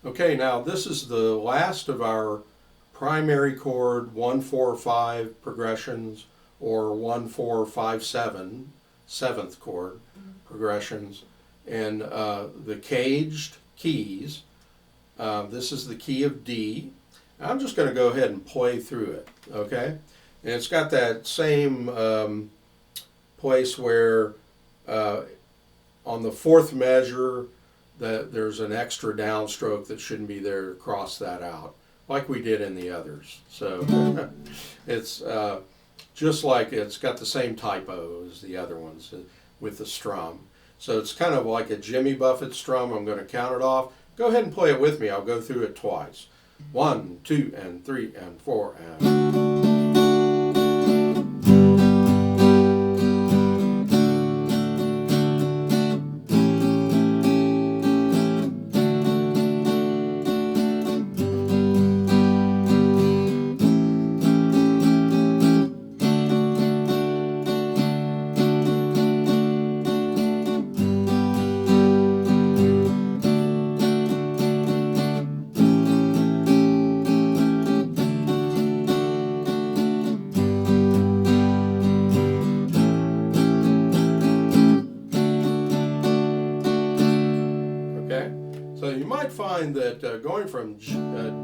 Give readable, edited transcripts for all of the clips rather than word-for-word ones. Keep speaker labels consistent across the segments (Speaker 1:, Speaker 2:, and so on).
Speaker 1: Okay, now this is the last of our primary chord 1-4-5 progressions, or 1-4-5-7 seventh chord progressions, and the caged keys. This is the key of D. I'm just going to go ahead and play through it, okay? And it's got that same place where on the fourth measure that there's an extra downstroke that shouldn't be there. Cross that out like we did in the others. So it's just like it's got the same typo as the other ones with the strum. So it's kind of like a Jimmy Buffett strum. I'm going to count it off. Go ahead and play it with me. I'll go through it twice. 1, 2, and 3, and 4, and... Okay, so you might find that going from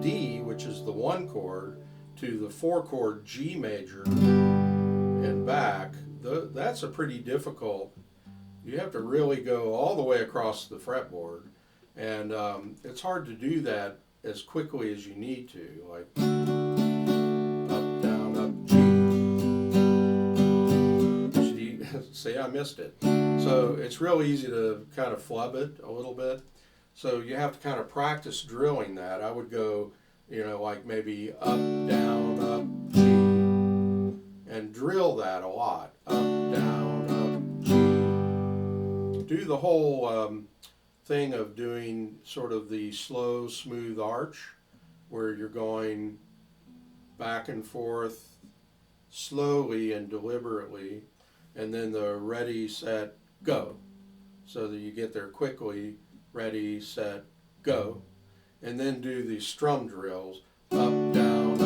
Speaker 1: D, which is the 1 chord, to the 4 chord G major and back, that's a pretty difficult. You have to really go all the way across the fretboard, and it's hard to do that as quickly as you need to, like up, down, up, G. See, I missed it. So it's real easy to kind of flub it a little bit. So you have to kind of practice drilling that. I would go, like maybe up, down, up, G, and drill that a lot. Up, down, up, G. Do the whole thing of doing sort of the slow, smooth arch, where you're going back and forth slowly and deliberately, and then the ready, set, go, so that you get there quickly. Ready, set, go. And then do the strum drills, up, down,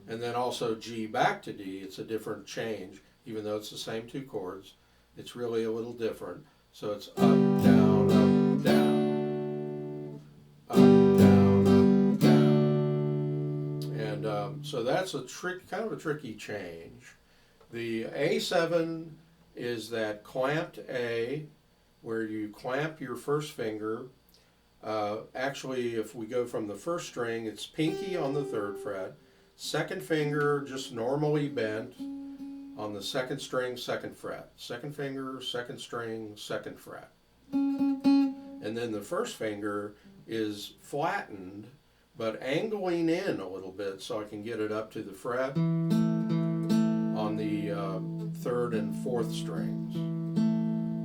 Speaker 1: and then also G back to D. It's a different change, even though it's the same 2 chords. It's really a little different. So it's up, down, up, down, up, down, up, down. And so that's kind of a tricky change. The A7 is that clamped A, where you clamp your first finger. Actually, if we go from the first string, it's pinky on the 3rd fret, second finger just normally bent on the 2nd string, 2nd fret. Second finger, 2nd string, 2nd fret. And then the first finger is flattened, but angling in a little bit so I can get it up to the fret on the 3rd and 4th strings.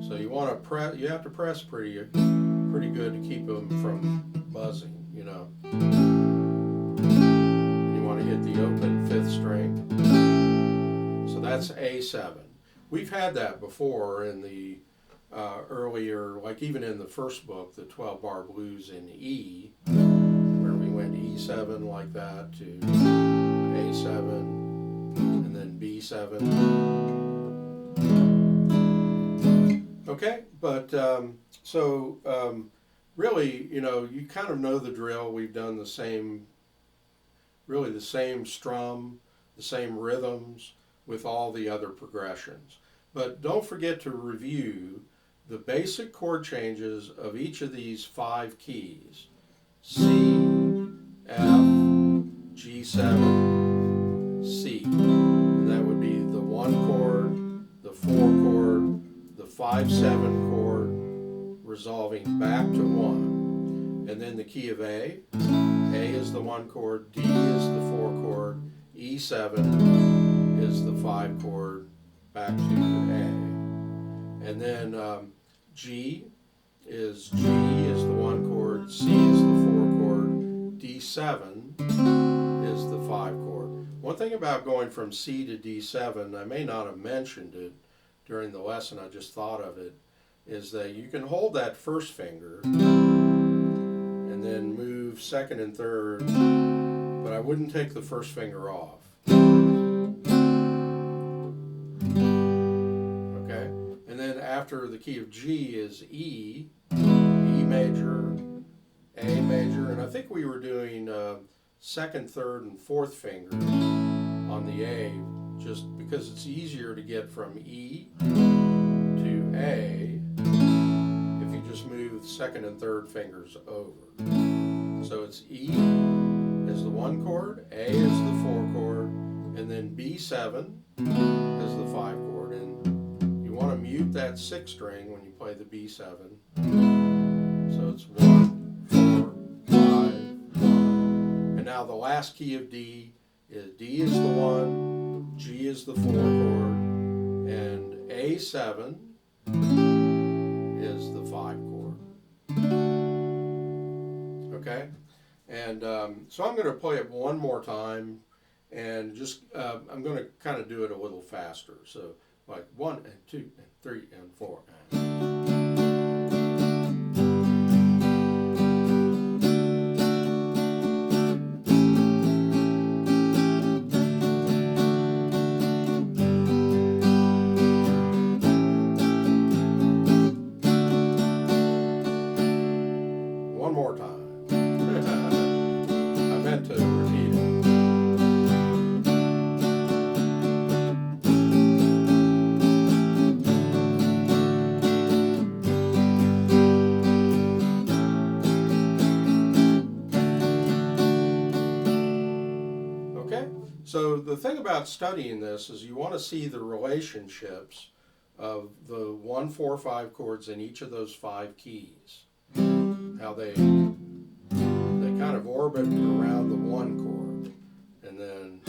Speaker 1: So you want to press. You have to press pretty good to keep them from buzzing. You want to hit the open 5th string. So that's A7. We've had that before in the earlier, like even in the first book, the 12-bar blues in E, where we went E7 like that to A7 and then B7. Okay, but really, you kind of know the drill. We've done the same strum, the same rhythms with all the other progressions. But don't forget to review the basic chord changes of each of these 5 keys. C, F, G7, C. And that would be the 1 chord, the 4 chord, the 5-7 chord, resolving back to 1. And then the key of A. A is the 1 chord, D is the 4 chord, E7 is the 5 chord, back to A. And then G is the 1 chord, C is the 4 chord, D7 is the 5 chord. One thing about going from C to D7, I may not have mentioned it during the lesson, I just thought of it, is that you can hold that first finger move second and third, but I wouldn't take the first finger off. Okay? And then after the key of G is E, E major, A major, and I think we were doing second, third, and fourth finger on the A, just because it's easier to get from E to A if you just move second and third fingers over. So it's E is the 1 chord, A is the 4 chord, and then B7 is the 5 chord. And you want to mute that 6th string when you play the B7. So it's 1, 4, 5, 1. And now the last key of D is the 1, G is the 4 chord, and A7 is the 5 chord. Okay? And so I'm going to play it one more time, and just I'm going to kind of do it a little faster. So like 1 and 2 and 3 and 4. One more time. I meant to repeat it. Okay, so the thing about studying this is you want to see the relationships of the 1, 4, 5 chords in each of those 5 keys. How they kind of orbit around the 1 chord, and then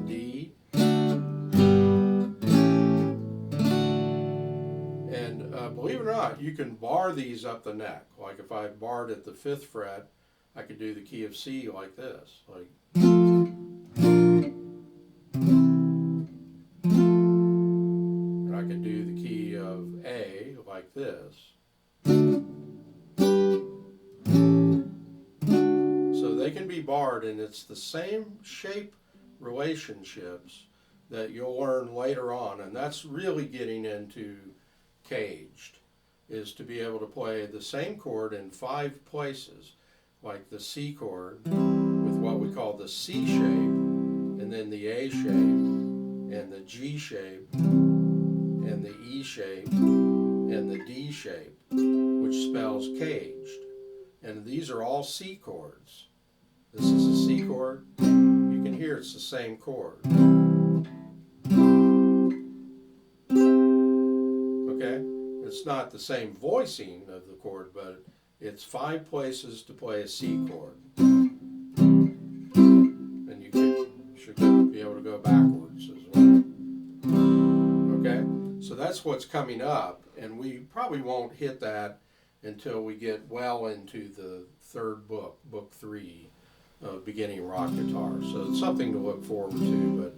Speaker 1: D, and believe it or not, you can bar these up the neck. Like if I barred at the 5th fret, I could do the key of C like this, like. And I could do the key of A like this. So they can be barred, and it's the same shape relationships that you'll learn later on, and that's really getting into CAGED, is to be able to play the same chord in 5 places. Like the C chord with what we call the C shape, and then the A shape, and the G shape, and the E shape, and the D shape, which spells CAGED. And these are all C chords. This is a C chord. You can hear it's the same chord. Okay? It's not the same voicing of the chord, but it's 5 places to play a C chord. And you should be able to go backwards as well. Okay? So that's what's coming up, and we probably won't hit that until we get well into the 3rd book, book 3, beginning rock guitar. So it's something to look forward to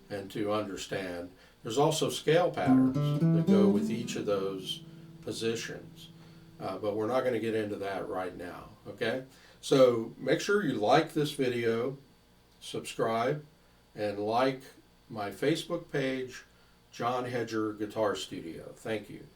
Speaker 1: and to understand. There's also scale patterns that go with each of those positions. But we're not going to get into that right now, okay? So make sure you like this video, subscribe, and like my Facebook page, John Hedger Guitar Studio. Thank you.